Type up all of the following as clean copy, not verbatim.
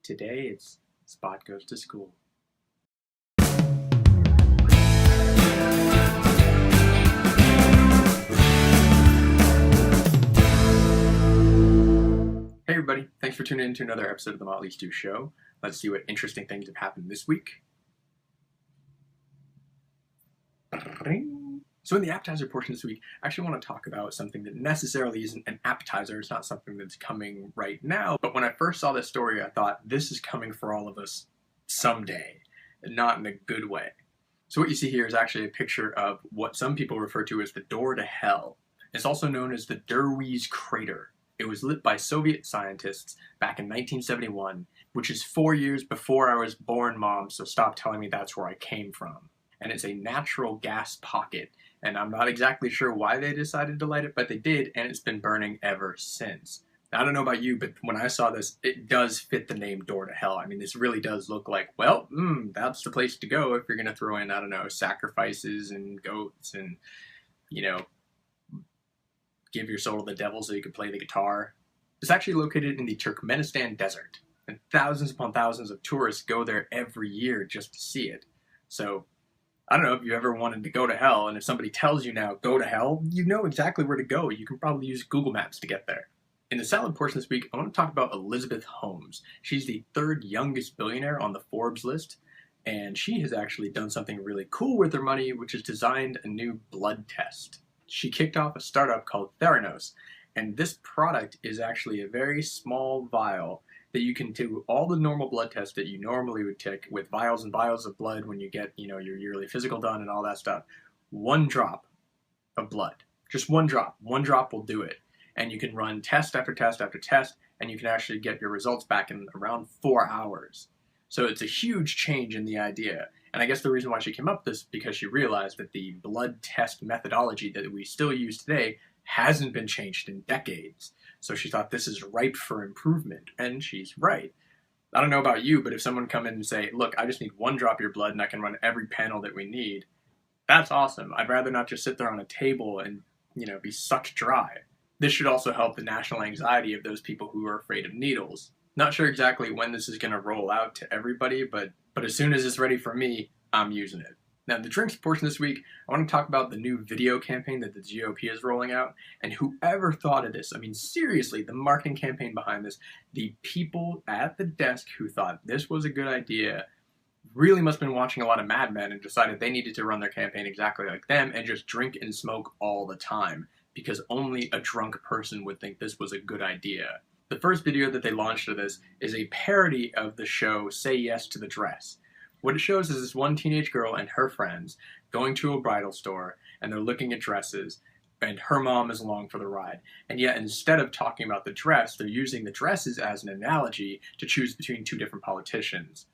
Today it's Spot Goes to School. Hey everybody, thanks for tuning in to another episode of the Motley Stew Show. Let's see what interesting things have happened this week. So in the appetizer portion this week, I actually want to talk about something that necessarily isn't an appetizer. It's not something that's coming right now. But when I first saw this story, I thought this is coming for all of us someday, and not in a good way. So what you see here is actually a picture of what some people refer to as the door to hell. It's also known as the Derweeze Crater. It was lit by Soviet scientists back in 1971, which is 4 years before I was born, Mom, so stop telling me that's where I came from. And it's a natural gas pocket, and I'm not exactly sure why they decided to light it, but they did, and it's been burning ever since. Now, I don't know about you, but when I saw this, it does fit the name Door to Hell. I mean, this really does look like, well, that's the place to go if you're going to throw in, I don't know, sacrifices and goats and, you know, give your soul to the devil so you can play the guitar. It's actually located in the Turkmenistan desert, and thousands upon thousands of tourists go there every year just to see it. So, I don't know if you ever wanted to go to hell, and if somebody tells you now, go to hell, you know exactly where to go. You can probably use Google Maps to get there. In the salad portion this week, I want to talk about Elizabeth Holmes. She's the third youngest billionaire on the Forbes list, and she has actually done something really cool with her money, which is designed a new blood test. She kicked off a startup called Theranos, and this product is actually a very small vial that you can do all the normal blood tests that you normally would take with vials and vials of blood when you get, your yearly physical done and all that stuff. 1 drop of blood, just 1 drop. 1 drop will do it. And you can run test after test after test, and you can actually get your results back in around 4 hours. So it's a huge change in the idea. And I guess the reason why she came up with this is because she realized that the blood test methodology that we still use today hasn't been changed in decades. So she thought this is ripe for improvement, and she's right. I don't know about you, but if someone come in and say, look, I just need 1 drop of your blood and I can run every panel that we need, that's awesome. I'd rather not just sit there on a table and, be sucked dry. This should also help the national anxiety of those people who are afraid of needles. Not sure exactly when this is going to roll out to everybody, but as soon as it's ready for me, I'm using it. Now, the drinks portion this week, I want to talk about the new video campaign that the GOP is rolling out, and whoever thought of this, I mean, seriously, the marketing campaign behind this, the people at the desk who thought this was a good idea really must have been watching a lot of Mad Men and decided they needed to run their campaign exactly like them and just drink and smoke all the time, because only a drunk person would think this was a good idea. The first video that they launched of this is a parody of the show Say Yes to the Dress. What it shows is this one teenage girl and her friends going to a bridal store, and they're looking at dresses, and her mom is along for the ride. And yet, instead of talking about the dress, they're using the dresses as an analogy to choose between 2 different politicians.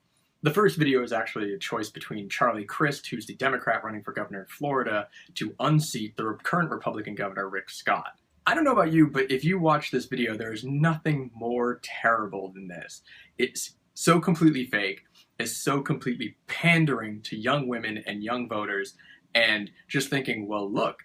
The first video is actually a choice between Charlie Crist, who's the Democrat running for governor in Florida, to unseat the current Republican governor, Rick Scott. I don't know about you, but if you watch this video, there's nothing more terrible than this. It's so completely fake. Is so completely pandering to young women and young voters, and just thinking, well, look,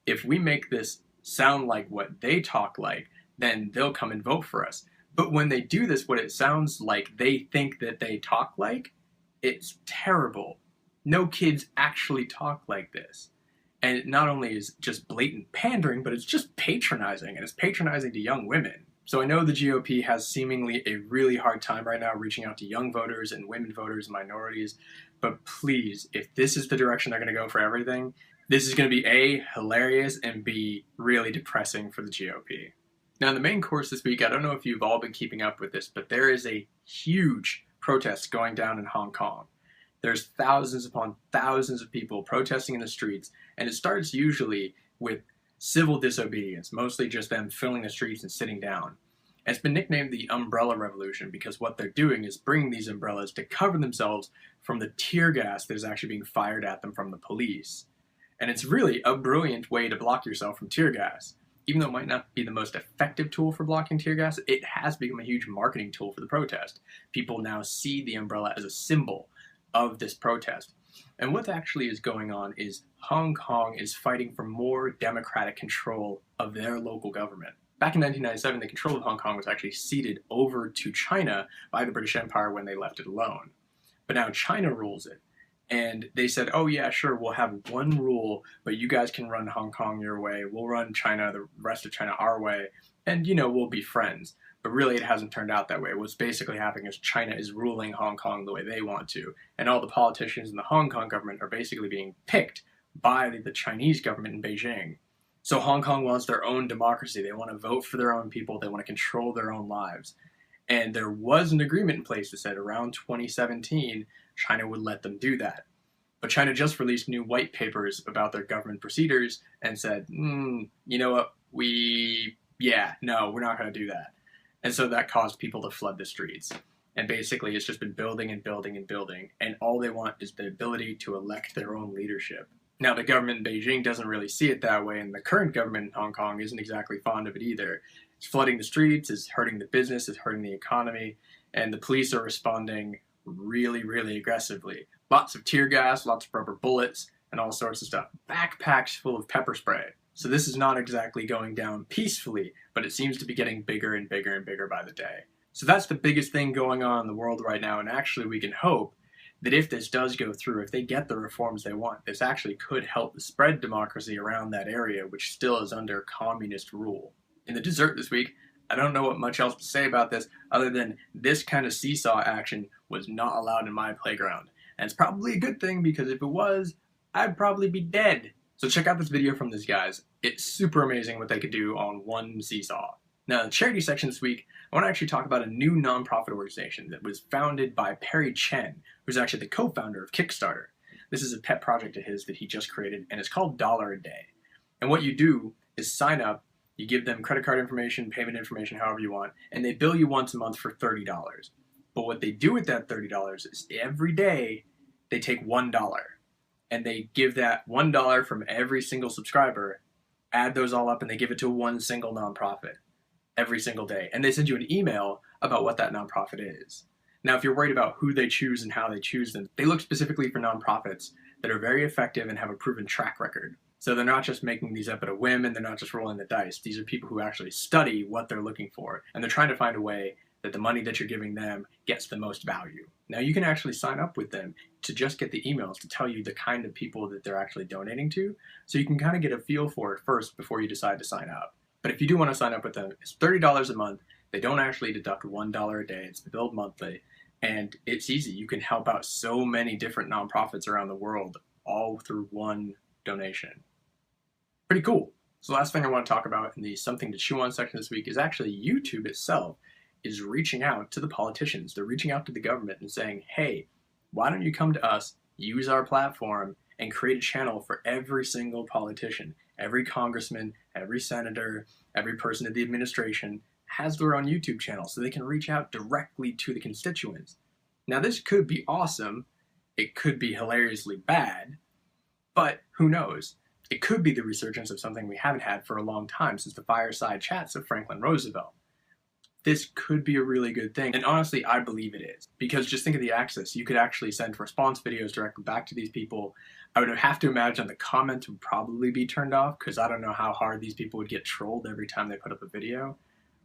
if we make this sound like what they talk like, then they'll come and vote for us. But when they do this, what it sounds like they think that they talk like, it's terrible. No kids actually talk like this. And it not only is just blatant pandering, but it's just patronizing, and it's patronizing to young women. So I know the GOP has seemingly a really hard time right now reaching out to young voters and women voters and minorities, but please, if this is the direction they're going to go for everything, this is going to be A, hilarious, and B, really depressing for the GOP. Now in the main course this week, I don't know if you've all been keeping up with this, but there is a huge protest going down in Hong Kong. There's thousands upon thousands of people protesting in the streets, and it starts usually with civil disobedience, mostly just them filling the streets and sitting down. And it's been nicknamed the Umbrella Revolution because what they're doing is bringing these umbrellas to cover themselves from the tear gas that is actually being fired at them from the police. And it's really a brilliant way to block yourself from tear gas. Even though it might not be the most effective tool for blocking tear gas, it has become a huge marketing tool for the protest. People now see the umbrella as a symbol of this protest. And what actually is going on is Hong Kong is fighting for more democratic control of their local government. Back in 1997, the control of Hong Kong was actually ceded over to China by the British Empire when they left it alone. But now China rules it. And they said, oh yeah, sure, we'll have one rule, but you guys can run Hong Kong your way. We'll run China, the rest of China, our way. And, we'll be friends. But really, it hasn't turned out that way. What's basically happening is China is ruling Hong Kong the way they want to. And all the politicians in the Hong Kong government are basically being picked by the Chinese government in Beijing. So Hong Kong wants their own democracy. They want to vote for their own people. They want to control their own lives. And there was an agreement in place that said around 2017, China would let them do that. But China just released new white papers about their government procedures and said, you know what, we're not going to do that. And so that caused people to flood the streets. And basically, it's just been building and building and building. And all they want is the ability to elect their own leadership. Now, the government in Beijing doesn't really see it that way, and the current government in Hong Kong isn't exactly fond of it either. It's flooding the streets, it's hurting the business, it's hurting the economy, and the police are responding really, really aggressively. Lots of tear gas, lots of rubber bullets, and all sorts of stuff. Backpacks full of pepper spray. So this is not exactly going down peacefully, but it seems to be getting bigger and bigger and bigger by the day. So that's the biggest thing going on in the world right now, and actually we can hope that if this does go through, if they get the reforms they want, this actually could help spread democracy around that area, which still is under communist rule. In the dessert this week, I don't know what much else to say about this other than this kind of seesaw action was not allowed in my playground. And it's probably a good thing, because if it was, I'd probably be dead. So check out this video from these guys. It's super amazing what they could do on one seesaw. Now, in the charity section this week, I want to actually talk about a new nonprofit organization that was founded by Perry Chen, who's actually the co-founder of Kickstarter. This is a pet project of his that he just created, and it's called $1 a Day. And what you do is sign up, you give them credit card information, payment information, however you want, and they bill you once a month for $30. But what they do with that $30 is every day they take $1, and they give that $1 from every single subscriber, add those all up, and they give it to one single nonprofit every single day. And they send you an email about what that nonprofit is. Now, if you're worried about who they choose and how they choose them, they look specifically for nonprofits that are very effective and have a proven track record. So they're not just making these up at a whim, and they're not just rolling the dice. These are people who actually study what they're looking for, and they're trying to find a way that the money that you're giving them gets the most value. Now, you can actually sign up with them to just get the emails to tell you the kind of people that they're actually donating to, so you can kind of get a feel for it first before you decide to sign up. But if you do want to sign up with them, it's $30 a month. They don't actually deduct $1 a day. It's billed monthly, and it's easy. You can help out so many different nonprofits around the world, all through one donation. Pretty cool. So the last thing I want to talk about in the Something to Chew On section this week is actually YouTube itself is reaching out to the politicians. They're reaching out to the government and saying, hey, why don't you come to us, use our platform, and create a channel for every single politician. Every congressman, every senator, every person in the administration has their own YouTube channel, so they can reach out directly to the constituents. Now, this could be awesome. It could be hilariously bad, but who knows? It could be the resurgence of something we haven't had for a long time, since the fireside chats of Franklin Roosevelt. This could be a really good thing, and honestly, I believe it is. Because just think of the access. You could actually send response videos directly back to these people. I would have to imagine the comments would probably be turned off, because I don't know how hard these people would get trolled every time they put up a video.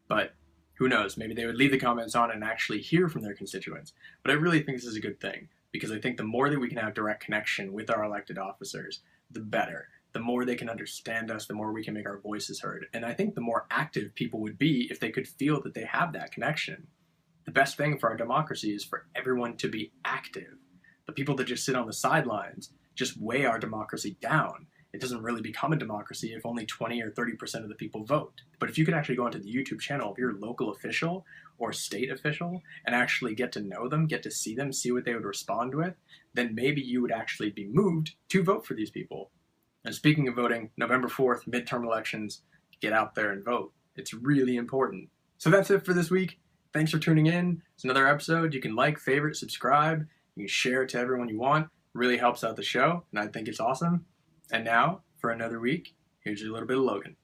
But who knows, maybe they would leave the comments on and actually hear from their constituents. But I really think this is a good thing, because I think the more that we can have direct connection with our elected officers, the better. The more they can understand us, the more we can make our voices heard. And I think the more active people would be if they could feel that they have that connection. The best thing for our democracy is for everyone to be active. The people that just sit on the sidelines just weigh our democracy down. It doesn't really become a democracy if only 20 or 30% of the people vote. But if you could actually go onto the YouTube channel of your local official or state official and actually get to know them, get to see them, see what they would respond with, then maybe you would actually be moved to vote for these people. And speaking of voting, November 4th, midterm elections, get out there and vote. It's really important. So that's it for this week. Thanks for tuning in. It's another episode. You can like, favorite, subscribe. You can share it to everyone you want. It really helps out the show, and I think it's awesome. And now, for another week, here's your little bit of Logan.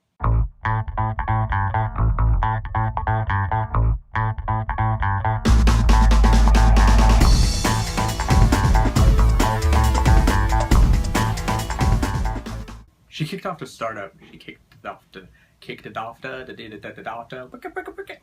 She kicked off a startup. She kicked off to kicked it off, da da da da da da da.